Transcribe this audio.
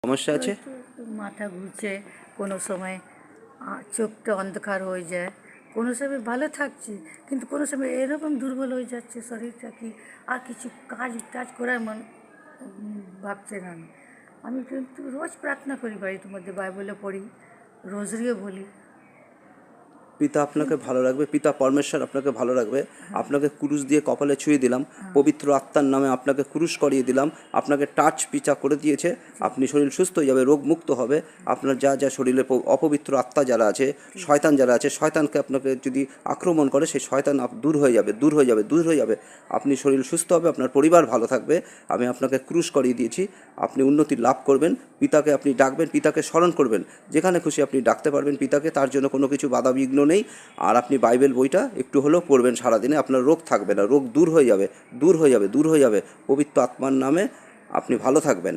সমস্যা আছে? একটু মাথা ঘুরছে, কোনো সময় চোখটা অন্ধকার হয়ে যায়, কোনো সময় ভালো থাকছে, কিন্তু কোনো সময় এরকম দুর্বল হয়ে যাচ্ছে শরীরটা কি আর কিছু কাজ টাজ করার ভাবছে না। আমি কিন্তু রোজ প্রার্থনা করি, বাড়ির মধ্যে বাইবেলও পড়ি, রোজরিও বলি, পিতা আপনাকে কিন্তু ভালো রাখবে, পিতা পরমেশ্বর আপনাকে ভালো রাখবে। আপনাকে ক্রুশ দিয়ে কপালে ছুঁয়ে দিলাম, পবিত্র আত্মার নামে আপনাকে ক্রুশ করিয়ে দিলাম, আপনাকে টাচ পিচা করে দিয়েছে। আপনি শরীর সুস্থ হয়ে যাবে, রোগ মুক্ত হবে। আপনার যা যা শরীরে অপবিত্র আত্মা যারা আছে, শয়তান যারা আছে, শয়তানকে আপনাকে যদি আক্রমণ করে, সেই শয়তান দূর হয়ে যাবে, দূর হয়ে যাবে, দূর হয়ে যাবে। আপনি শরীর সুস্থ হবে, আপনার পরিবার ভালো থাকবে। আমি আপনাকে ক্রুশ করিয়ে দিয়েছি, আপনি উন্নতি লাভ করবেন। পিতাকে আপনি ডাকবেন, পিতাকে স্মরণ করবেন, যেখানে খুশি আপনি ডাকতে পারবেন পিতাকে, তার জন্য কোনো কিছু বাধা বিঘ্ন নেই। আর আপনি বাইবেল বইটা একটু হলেও পড়বেন সারাদিনে, আপনার রোগ থাকবে না, রোগ দূর হয়ে যাবে, দূর হয়ে যাবে, দূর হয়ে যাবে। পবিত্র আত্মার নামে আপনি ভালো থাকবেন।